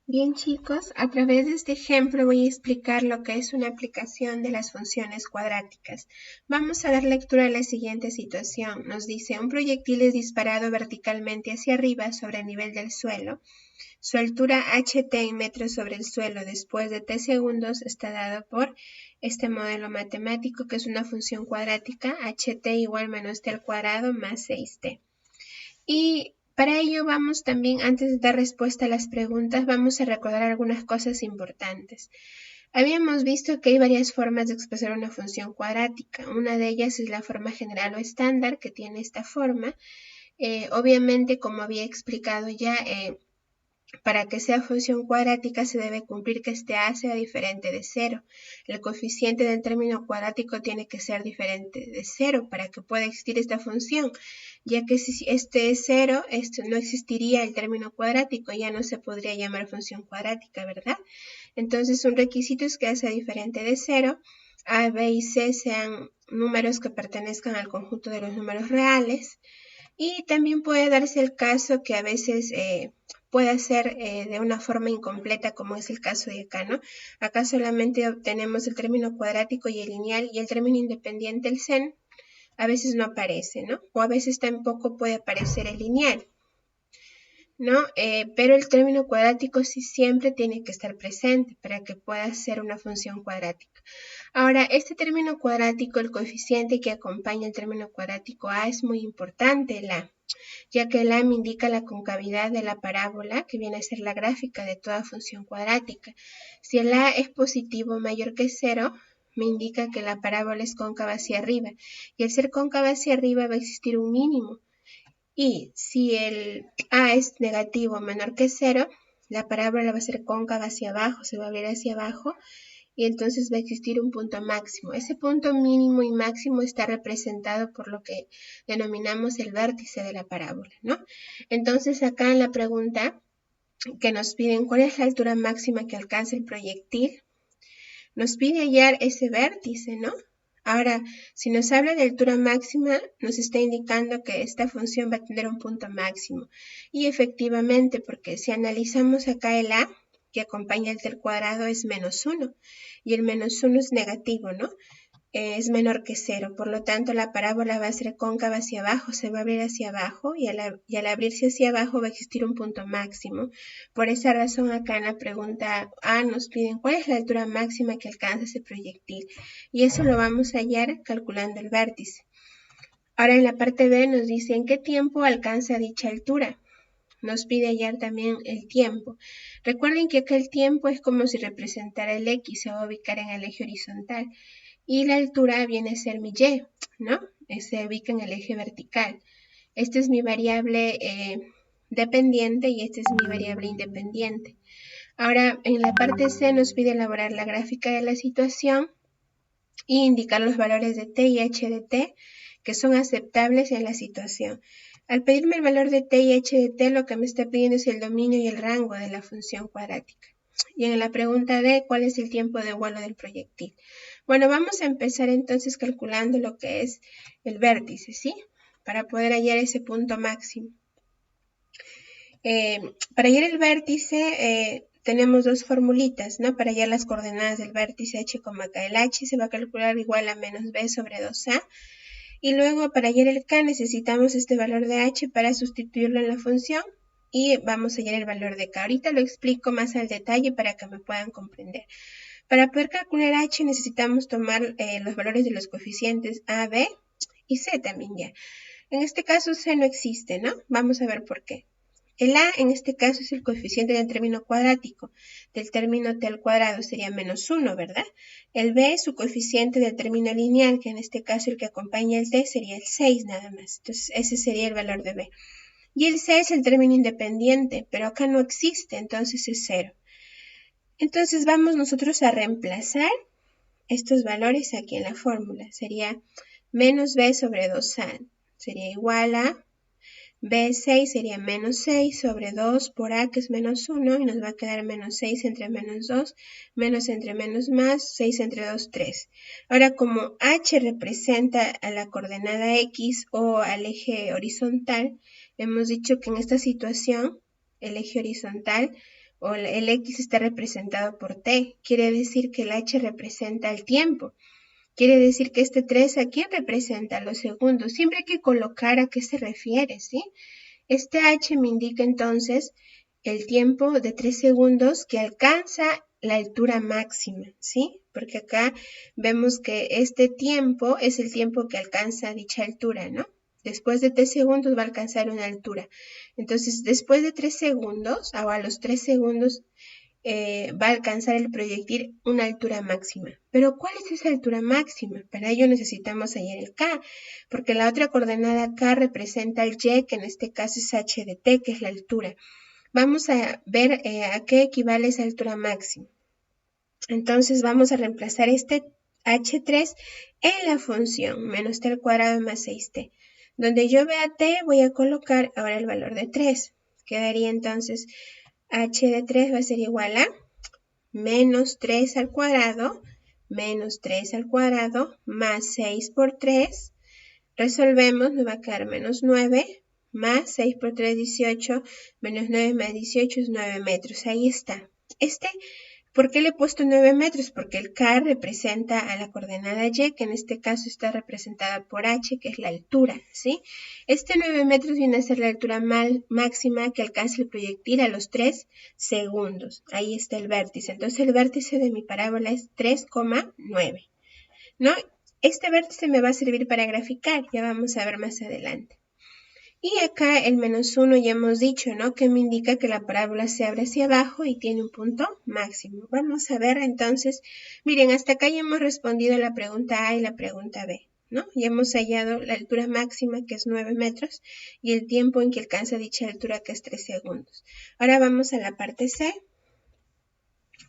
Bien chicos, a través de este ejemplo voy a explicar lo que es una aplicación de las funciones cuadráticas. Vamos a dar lectura a la siguiente situación. Nos dice, un proyectil es disparado verticalmente hacia arriba sobre el nivel del suelo. Su altura ht en metros sobre el suelo después de t segundos está dado por este modelo matemático que es una función cuadrática ht igual menos t al cuadrado más 6t. Y para ello vamos también, antes de dar respuesta a las preguntas, vamos a recordar algunas cosas importantes. Habíamos visto que hay varias formas de expresar una función cuadrática. Una de ellas es la forma general o estándar, que tiene esta forma. Obviamente, como había explicado ya, para que sea función cuadrática se debe cumplir que este a sea diferente de 0. El coeficiente del término cuadrático tiene que ser diferente de 0 para que pueda existir esta función, ya que si este es 0, no existiría el término cuadrático, ya no se podría llamar función cuadrática, ¿verdad? Entonces un requisito es que sea diferente de 0, a, b y c sean números que pertenezcan al conjunto de los números reales, y también puede darse el caso que a veces pueda ser de una forma incompleta, como es el caso de acá, ¿no? Acá solamente obtenemos el término cuadrático y el lineal, y el término independiente, el sen, a veces no aparece, ¿no? O a veces tampoco puede aparecer el lineal, ¿no? Pero el término cuadrático sí siempre tiene que estar presente para que pueda ser una función cuadrática. Ahora, este término cuadrático, el coeficiente que acompaña el término cuadrático a es muy importante, el a, ya que el a me indica la concavidad de la parábola, que viene a ser la gráfica de toda función cuadrática. Si el a es positivo mayor que 0, me indica que la parábola es cóncava hacia arriba, y al ser cóncava hacia arriba va a existir un mínimo. Y si el a es negativo menor que 0, la parábola va a ser cóncava hacia abajo, se va a abrir hacia abajo, y entonces va a existir un punto máximo. Ese punto mínimo y máximo está representado por lo que denominamos el vértice de la parábola, ¿no? Entonces acá en la pregunta que nos piden cuál es la altura máxima que alcanza el proyectil, nos pide hallar ese vértice, ¿no? Ahora, si nos habla de altura máxima, nos está indicando que esta función va a tener un punto máximo. Y efectivamente, porque si analizamos acá el a, que acompaña el del cuadrado, es menos 1. Y el menos 1 es negativo, ¿no? Es menor que 0. Por lo tanto, la parábola va a ser cóncava hacia abajo, se va a abrir hacia abajo y al abrirse hacia abajo va a existir un punto máximo. Por esa razón, acá en la pregunta A nos piden cuál es la altura máxima que alcanza ese proyectil. Y eso lo vamos a hallar calculando el vértice. Ahora en la parte B nos dice en qué tiempo alcanza dicha altura. Nos pide hallar también el tiempo. Recuerden que acá el tiempo es como si representara el X, se va a ubicar en el eje horizontal. Y la altura viene a ser mi y, ¿no? Se ubica en el eje vertical. Esta es mi variable dependiente y esta es mi variable independiente. Ahora, en la parte C nos pide elaborar la gráfica de la situación e indicar los valores de t y h de t que son aceptables en la situación. Al pedirme el valor de t y h de t, lo que me está pidiendo es el dominio y el rango de la función cuadrática. Y en la pregunta D, ¿cuál es el tiempo de vuelo del proyectil? Bueno, vamos a empezar entonces calculando lo que es el vértice, ¿sí? Para poder hallar ese punto máximo. Para hallar el vértice tenemos dos formulitas, ¿no? Para hallar las coordenadas del vértice h, k, el h se va a calcular igual a menos b sobre 2a. Y luego para hallar el k necesitamos este valor de h para sustituirlo en la función y vamos a hallar el valor de k. Ahorita lo explico más al detalle para que me puedan comprender. Para poder calcular h necesitamos tomar los valores de los coeficientes a, b y c también ya. En este caso c no existe, ¿no? Vamos a ver por qué. El a en este caso es el coeficiente del término cuadrático. Del término t al cuadrado sería menos 1, ¿verdad? El b es su coeficiente del término lineal, que en este caso el que acompaña el t sería el 6 nada más. Entonces ese sería el valor de b. Y el c es el término independiente, pero acá no existe, entonces es 0. Entonces vamos nosotros a reemplazar estos valores aquí en la fórmula. Sería menos b sobre 2a. Sería igual a b6 sería menos 6 sobre 2 por a, que es menos 1, y nos va a quedar menos 6 entre menos 2, menos entre menos más, 6 entre 2, 3. Ahora, como h representa a la coordenada x o al eje horizontal, hemos dicho que en esta situación el eje horizontal o el X está representado por T. Quiere decir que el H representa el tiempo. Quiere decir que este 3 aquí representa los segundos. Siempre hay que colocar a qué se refiere, ¿sí? Este H me indica entonces el tiempo de 3 segundos que alcanza la altura máxima, ¿sí? Porque acá vemos que este tiempo es el tiempo que alcanza dicha altura, ¿no? Después de 3 segundos va a alcanzar una altura. Entonces, después de 3 segundos, o a los 3 segundos, va a alcanzar el proyectil una altura máxima. Pero ¿cuál es esa altura máxima? Para ello necesitamos hallar el K, porque la otra coordenada K representa el Y, que en este caso es H de T, que es la altura. Vamos a ver a qué equivale esa altura máxima. Entonces vamos a reemplazar este H3 en la función menos T al cuadrado más 6T. Donde yo vea T voy a colocar ahora el valor de 3. Quedaría entonces H de 3 va a ser igual a menos 3 al cuadrado, menos 3 al cuadrado, más 6 por 3. Resolvemos, nos va a quedar menos 9, más 6 por 3, 18, menos 9 más 18 es 9 metros. Ahí está. ¿Por qué le he puesto 9 metros? Porque el K representa a la coordenada Y, que en este caso está representada por H, que es la altura, ¿sí? Este 9 metros viene a ser la altura máxima que alcanza el proyectil a los 3 segundos. Ahí está el vértice. Entonces el vértice de mi parábola es 3,9, ¿no? Este vértice me va a servir para graficar, ya vamos a ver más adelante. Y acá el menos 1 ya hemos dicho, ¿no? Que me indica que la parábola se abre hacia abajo y tiene un punto máximo. Vamos a ver entonces, miren, hasta acá ya hemos respondido la pregunta A y la pregunta B, ¿no? Ya hemos hallado la altura máxima, que es 9 metros, y el tiempo en que alcanza dicha altura, que es 3 segundos. Ahora vamos a la parte C,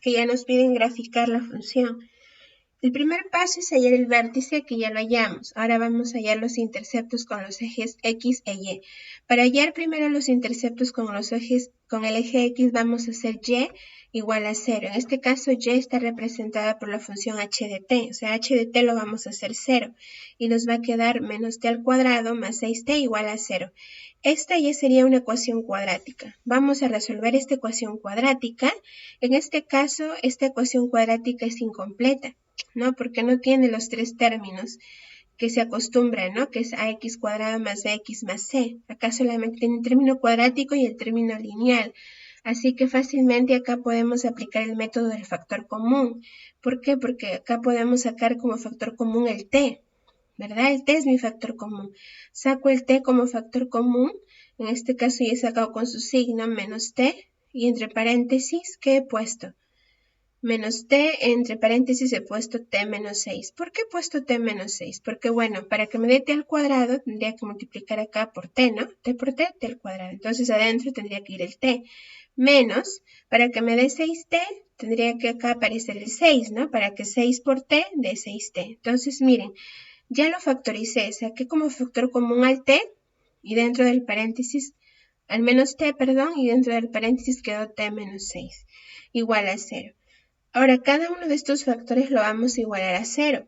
que ya nos piden graficar la función. El primer paso es hallar el vértice, que ya lo hallamos. Ahora vamos a hallar los interceptos con los ejes X e Y. Para hallar primero los interceptos con el eje X vamos a hacer Y igual a 0. En este caso Y está representada por la función h de t. O sea, h de t lo vamos a hacer 0. Y nos va a quedar menos t al cuadrado más 6t igual a 0. Esta ya sería una ecuación cuadrática. Vamos a resolver esta ecuación cuadrática. En este caso, esta ecuación cuadrática es incompleta, ¿no? Porque no tiene los tres términos que se acostumbran, ¿no? Que es ax cuadrado más bx más c. Acá solamente tiene el término cuadrático y el término lineal. Así que fácilmente acá podemos aplicar el método del factor común. ¿Por qué? Porque acá podemos sacar como factor común el t, ¿verdad? El t es mi factor común. Saco el t como factor común. En este caso ya he sacado con su signo menos t. Y entre paréntesis, ¿qué he puesto? Menos t, entre paréntesis he puesto t menos 6. ¿Por qué he puesto t menos 6? Porque bueno, para que me dé t al cuadrado tendría que multiplicar acá por t, ¿no? T por t, t al cuadrado. Entonces adentro tendría que ir el t. Menos, para que me dé 6t, tendría que acá aparecer el 6, ¿no? Para que 6 por t dé 6t. Entonces miren, ya lo factoricé, saqué como factor común al t y dentro del paréntesis, al menos t, perdón, y dentro del paréntesis quedó t menos 6, igual a 0. Ahora, cada uno de estos factores lo vamos a igualar a 0.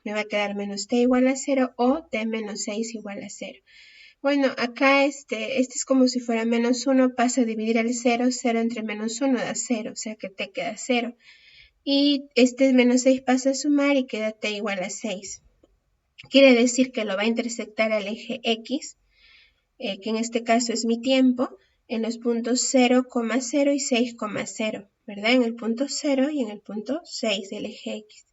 Me va a quedar menos t igual a 0 o t menos 6 igual a 0. Bueno, acá este es como si fuera menos 1, pasa a dividir el 0, 0 entre menos 1 da 0, o sea que t queda 0. Y este menos 6 pasa a sumar y queda t igual a 6. Quiere decir que lo va a intersectar al eje X, que en este caso es mi tiempo, en los puntos 0,0 y 6,0, ¿verdad? En el punto 0 y en el punto 6 del eje X.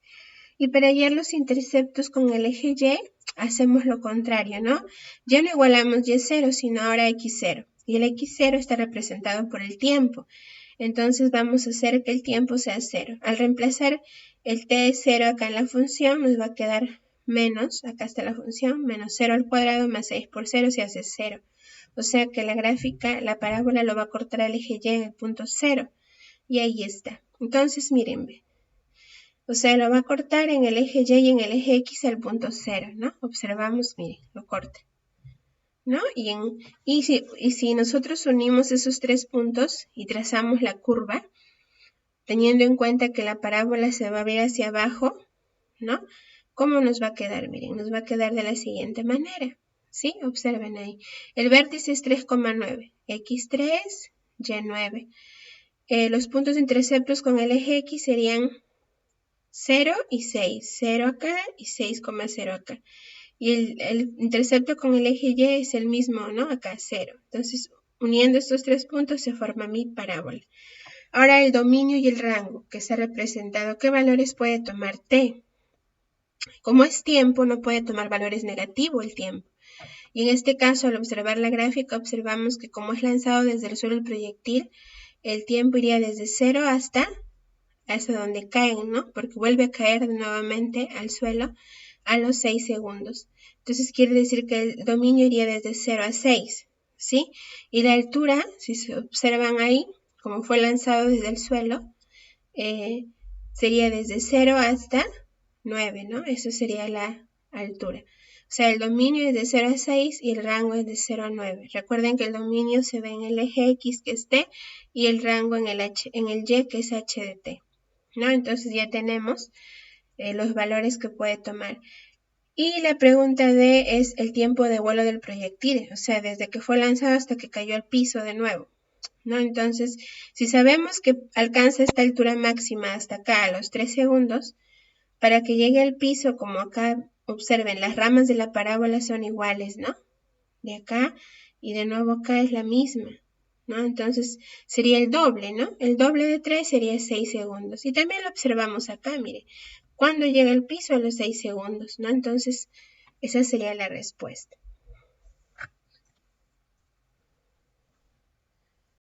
Y para hallar los interceptos con el eje Y, hacemos lo contrario, ¿no? Ya no igualamos Y0, sino ahora X0. Y el X0 está representado por el tiempo. Entonces vamos a hacer que el tiempo sea 0. Al reemplazar el t0 acá en la función, nos va a quedar menos, acá está la función, menos 0 al cuadrado más 6 por 0 se hace 0. O sea que la gráfica, la parábola lo va a cortar al eje Y en el punto 0. Y ahí está. Entonces, miren, o sea, lo va a cortar en el eje Y y en el eje X al punto 0, ¿no? Observamos, miren, lo corta, ¿no? Y si nosotros unimos esos tres puntos y trazamos la curva, teniendo en cuenta que la parábola se va a ver hacia abajo, ¿no? ¿Cómo nos va a quedar? Miren, nos va a quedar de la siguiente manera, ¿sí? Observen ahí. El vértice es 3,9, X3, Y9. los puntos interceptos con el eje X serían 0 y 6. 0 acá y 6,0 acá. Y el intercepto con el eje Y es el mismo, ¿no? Acá 0. Entonces, uniendo estos tres puntos se forma mi parábola. Ahora el dominio y el rango que se ha representado. ¿Qué valores puede tomar T? Como es tiempo, no puede tomar valores negativos el tiempo. Y en este caso, al observar la gráfica, observamos que como es lanzado desde el suelo el proyectil, el tiempo iría desde 0 hasta donde caen, ¿no? Porque vuelve a caer nuevamente al suelo a los 6 segundos. Entonces quiere decir que el dominio iría desde 0 a 6, ¿sí? Y la altura, si se observan ahí, como fue lanzado desde el suelo, sería desde 0 hasta 9, ¿no? Eso sería la altura. O sea, el dominio es de 0 a 6 y el rango es de 0 a 9. Recuerden que el dominio se ve en el eje X, que es T, y el rango en el Y, que es H de T, ¿no? Entonces ya tenemos los valores que puede tomar. Y la pregunta D es el tiempo de vuelo del proyectil, o sea, desde que fue lanzado hasta que cayó al piso de nuevo, ¿no? Entonces, si sabemos que alcanza esta altura máxima hasta acá a los 3 segundos, para que llegue al piso, como acá observen, las ramas de la parábola son iguales, ¿no? De acá y de nuevo acá es la misma, ¿no? Entonces sería el doble, ¿no? El doble de 3 sería 6 segundos. Y también lo observamos acá, mire, cuando llega al piso a los 6 segundos, ¿no? Entonces esa sería la respuesta.